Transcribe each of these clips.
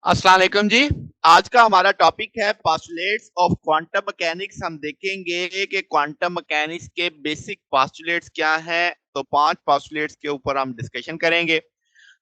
अस्सलाम वालेकुम जी। आज का हमारा टॉपिक है पोस्टुलेट्स ऑफ क्वांटम मैकेनिक्स। हम देखेंगे कि क्वांटम मैकेनिक्स के बेसिक पोस्टुलेट्स क्या हैं। तो 5 पोस्टुलेट्स के ऊपर हम डिस्कशन करेंगे।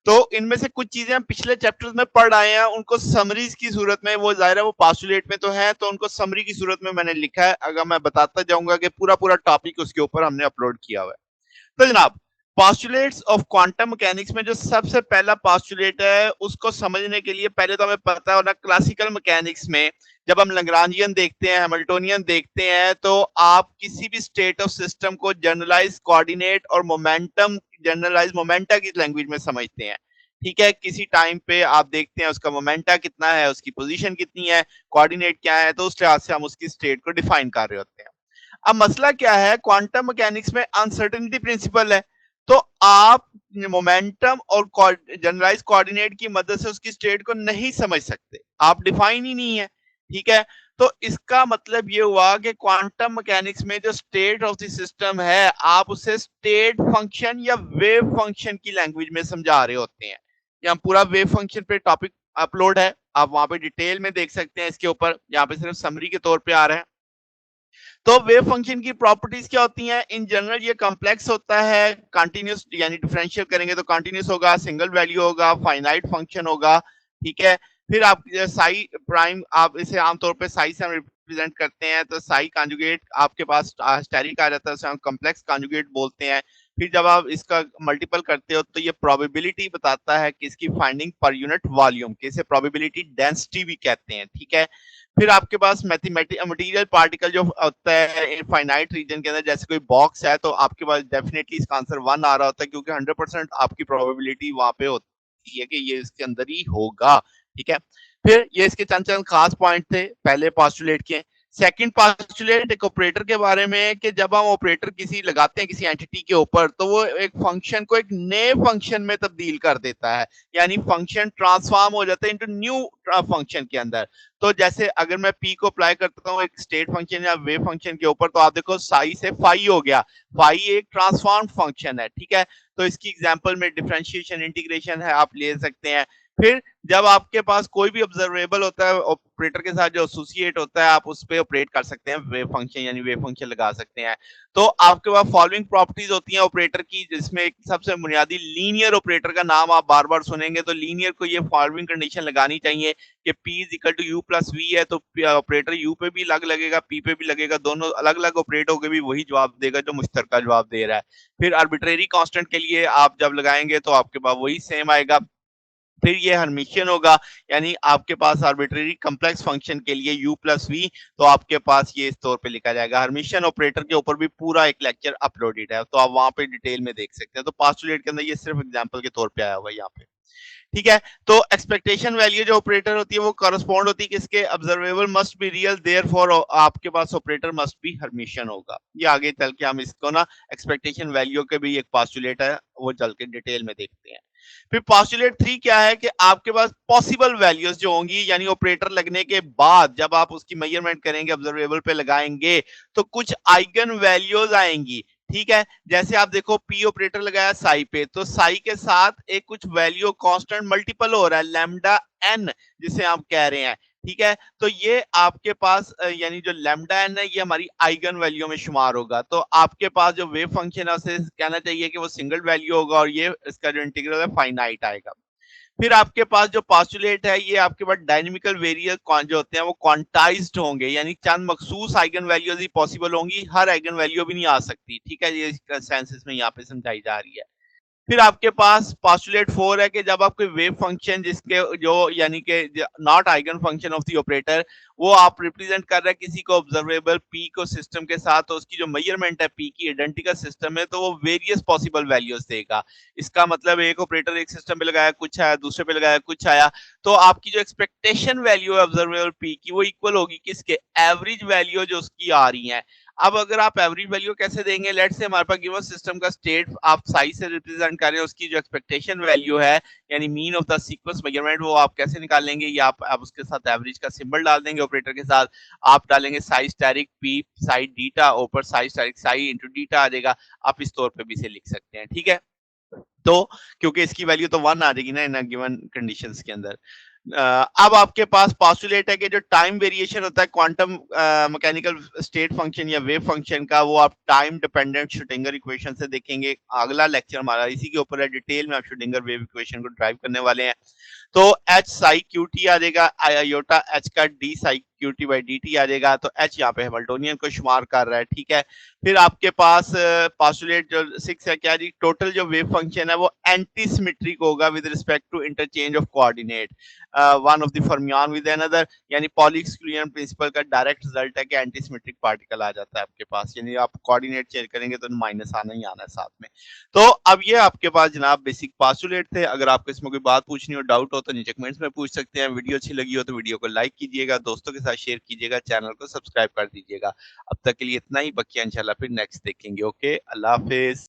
तो इनमें से कुछ चीजें हम पिछले चैप्टर्स में पढ़ आए हैं, उनको समरीज की सूरत में, वो जाहिर है वो पोस्टुलेट में तो है, तो उनको समरी की सूरत में मैंने लिखा है। अगर मैं बताता जाऊंगा कि पूरा पूरा टॉपिक उसके ऊपर हमने अपलोड किया हुआ है। तो जनाब, पोस्टुलेट्स ऑफ क्वांटम मैकेनिक्स में जो सबसे पहला पोस्टुलेट है, उसको समझने के लिए पहले तो हमें पता होना, क्लासिकल मैकेनिक्स में जब हम लैग्रांजियन देखते हैं, हैमिल्टोनियन देखते हैं, तो आप किसी भी स्टेट ऑफ सिस्टम को जनरलाइज कोऑर्डिनेट और मोमेंटम, जनरलाइज मोमेंटा की लैंग्वेज में समझते हैं। ठीक है, किसी टाइम पे आप देखते हैं उसका मोमेंटा कितना है, उसकी पोजीशन कितनी है, कोऑर्डिनेट क्या है, तो उस लिहाज से हम उसकी स्टेट को डिफाइन कर रहे होते हैं। अब मसला क्या है, क्वांटम मैकेनिक्स में अनसर्टेनिटी प्रिंसिपल है। तो आप मोमेंटम और जनरलाइज कोऑर्डिनेट की मदद से उसकी स्टेट को नहीं समझ सकते, आप डिफाइन ही नहीं है। ठीक है, तो इसका मतलब ये हुआ कि क्वांटम मैकेनिक्स में जो स्टेट ऑफ द सिस्टम है, आप उसे स्टेट फंक्शन या वेव फंक्शन की लैंग्वेज में समझा रहे होते हैं। यहाँ पूरा वेव फंक्शन पे टॉपिक अपलोड है, आप वहां पे डिटेल में देख सकते हैं इसके ऊपर। यहाँ पे सिर्फ समरी के तौर पे आ रहा है। तो वेव फंक्शन की प्रॉपर्टीज क्या होती हैं? इन जनरल ये कॉम्प्लेक्स होता है, कंटीन्यूअस यानी डिफरेंशियल करेंगे तो कंटीन्यूअस होगा, सिंगल वैल्यू होगा, फाइनाइट फंक्शन होगा। ठीक है, फिर आप साई प्राइम, आप इसे आमतौर पे साई से हम रिप्रेजेंट करते हैं, तो साई कॉन्जुगेट आपके पास स्टेरिक आ जाता है, उसे हम कॉम्प्लेक्स कॉन्जुगेट बोलते हैं। फिर जब आप इसका मल्टीपल करते हो तो ये प्रोबेबिलिटी बताता है कि इसकी फाइंडिंग पर यूनिट वॉल्यूम, किसे प्रोबेबिलिटी डेंसिटी भी कहते हैं। ठीक है, फिर आपके पास मैथमेटिक मटेरियल पार्टिकल जो होता है इनफाइनाइट रीजन के अंदर, जैसे कोई बॉक्स है, तो आपके पास डेफिनेटली इसका आंसर 1 आ रहा होता है, क्योंकि 100% आपकी प्रोबेबिलिटी वहां पे होती है कि ये इसके अंदर ही होगा। ठीक है, फिर ये इसके चंद चंद खास पॉइंट थे पहले पोस्टुलेट के। सेकंड पोस्टुलेट एक ऑपरेटर के बारे में, कि जब हम ऑपरेटर किसी लगाते हैं किसी एंटिटी के ऊपर, तो वो एक फंक्शन को एक नए फंक्शन में तब्दील कर देता है, यानी फंक्शन ट्रांसफॉर्म हो जाता है इनटू न्यू फंक्शन के अंदर। तो जैसे अगर मैं पी को अप्लाई करता हूँ एक स्टेट फंक्शन या वेव फंक्शन के ऊपर, तो आप देखो साई से फाई हो गया। फाई एक ट्रांसफॉर्म फंक्शन है। ठीक है, तो इसकी एग्जांपल में डिफरेंशिएशन, इंटीग्रेशन है, आप ले सकते हैं। फिर जब आपके पास कोई भी ऑब्जर्वेबल होता है ऑपरेटर के साथ जो एसोसिएट होता है, आप उस पर ऑपरेट कर सकते हैं, वेव फंक्शन यानी वेव फंक्शन लगा सकते हैं। तो आपके पास फॉलोइंग प्रॉपर्टीज होती हैं ऑपरेटर की, जिसमें एक सबसे बुनियादी लीनियर ऑपरेटर का नाम आप बार बार सुनेंगे, तो लीनियर को ये फॉलोइंग कंडीशन लगानी चाहिए कि P is equal to u plus v है, तो ऑपरेटर यू पे भी अलग लगेगा, पी पे भी लगेगा, दोनों अलग अलग ऑपरेट होकर भी वही जवाब देगा जो मुश्तरका जवाब दे रहा है। फिर आर्बिट्रेरी कांस्टेंट के लिए आप जब लगाएंगे तो आपके पास वही सेम आएगा। फिर ये हर्मिशियन होगा, यानी आपके पास आर्बिट्रेरी कम्प्लेक्स फंक्शन के लिए u प्लस वी, तो आपके पास ये इस तौर पे लिखा जाएगा। हर्मिशियन ऑपरेटर के ऊपर भी पूरा एक लेक्चर अपलोडेड है, तो आप वहां पे डिटेल में देख सकते हैं। तो पोस्टुलेट के अंदर ये सिर्फ एग्जांपल के तौर पे आया हुआ है यहाँ पे। ठीक है, तो एक्सपेक्टेशन वैल्यू जो ऑपरेटर होती है वो करस्पॉन्ड होती है किसके? Observable must be real, therefore आपके पास ऑपरेटर मस्ट बी हर्मिशियन होगा। ये आगे चल के हम इसको ना एक्सपेक्टेशन वैल्यू के भी एक पोस्टुलेट है, वो चल के डिटेल में देखते हैं। फिर पोस्टुलेट 3 क्या है कि आपके पास पॉसिबल वैल्यूज जो होंगी, यानी ऑपरेटर लगने के बाद जब आप उसकी मेजरमेंट करेंगे, ऑब्जर्वेबल पे लगाएंगे, तो कुछ आइगन वैल्यूज आएंगी। ठीक है, जैसे आप देखो पी ऑपरेटर लगाया साई पे, तो साई के साथ एक कुछ वैल्यू कांस्टेंट मल्टीपल हो रहा है, लैम्डा एन जिसे आप कह रहे हैं। ठीक है, तो ये आपके पास यानी जो लैम्डा एन है, ये हमारी आइगन वैल्यू में शुमार होगा। तो आपके पास जो वेव फंक्शन है उसे कहना चाहिए कि वो सिंगल वैल्यू होगा, और ये इसका जो इंटीग्रल है फाइनाइट आएगा। फिर आपके पास जो पोस्टुलेट है, ये आपके पास डायनेमिकल वेरिएबल जो होते हैं वो क्वांटाइज्ड होंगे, यानी चंद मखसूस आइगन वैल्यूज ही पॉसिबल होंगी, हर आइगन वैल्यू भी नहीं आ सकती। ठीक है, ये सेंस इसमें यहाँ पे समझाई जा रही है। फिर आपके पास पोस्टुलेट 4 है कि जब आपके वेव फंक्शन जिसके जो यानी कि not eigen function of the operator, वो आप रिप्रेजेंट कर रहे हैं किसी को ऑब्जर्वेबल पी को सिस्टम के साथ, तो उसकी जो मेजरमेंट है पी की आइडेंटिकल सिस्टम है, तो वो वेरियस पॉसिबल वैल्यूज देगा। इसका मतलब एक ऑपरेटर एक सिस्टम पे लगाया कुछ आया, दूसरे पे लगाया कुछ आया, तो आपकी जो एक्सपेक्टेशन वैल्यू है ऑब्जर्वेबल पी की, वो इक्वल होगी किसके? एवरेज वैल्यू जो उसकी आ रही है। अब अगर आप एवरेज वैल्यू कैसे देंगे? लेट्स से हमारे पास गिवन सिस्टम का स्टेट आप साइज से रिप्रेजेंट कर रहे हैं, उसकी जो एक्सपेक्टेशन वैल्यू है यानी mean of the sequence measurement, वो आप कैसे निकालेंगे? या आप उसके साथ एवरेज का सिंबल डाल देंगे ऑपरेटर के साथ, आप डालेंगे साइज स्टेरिक पी साइड डीटा, ऊपर साइज स्टेरिक साई इंटू डीटा आ जाएगा। आप इस तौर पे भी इसे लिख सकते हैं। ठीक है, तो क्योंकि इसकी वैल्यू तो 1 आ जाएगी ना इन गिवन कंडीशंस के अंदर। अब आपके पास पॉस्टुलेट है कि जो टाइम वेरिएशन होता है क्वांटम मैकेनिकल स्टेट फंक्शन या वेव फंक्शन का, वो आप टाइम डिपेंडेंट श्रोडिंगर इक्वेशन से देखेंगे। अगला लेक्चर हमारा इसी के ऊपर है, डिटेल में आप श्रोडिंगर वेव इक्वेशन को ड्राइव करने वाले हैं। तो एच साई क्यू टी आ जाएगा, आयोटा एच का D psi Q T by D T आ जाएगा। तो एच यहाँ पे हैमिल्टोनियन को शुमार कर रहा है, ठीक है। फिर आपके पास पॉस्टुलेट जो 6 है क्या जी, टोटल जो वेव फंक्शन है वो एंटी सिमेट्रिक होगा with respect to interchange of coordinate one of the fermion with another, यानी पॉली एक्सक्लूजन प्रिंसिपल का डायरेक्ट रिजल्ट है कि एंटी सिमेट्रिक पार्टिकल आ जाता है आपके पास, यानी आप कोऑर्डिनेट चेंज करेंगे तो माइनस आना ही आना है साथ में। तो अब ये आपके पास जनाब बेसिक पॉस्टुलेट थे। अगर आपको इसमें कोई बात पूछनी हो, डाउट हो, तो नीचे कमेंट्स में पूछ सकते हैं। वीडियो अच्छी लगी हो तो वीडियो को लाइक कीजिएगा, दोस्तों के साथ शेयर कीजिएगा, चैनल को सब्सक्राइब कर दीजिएगा। अब तक के लिए इतना ही, बकिया इंशाल्लाह फिर नेक्स्ट देखेंगे। ओके, अल्लाह हाफिज।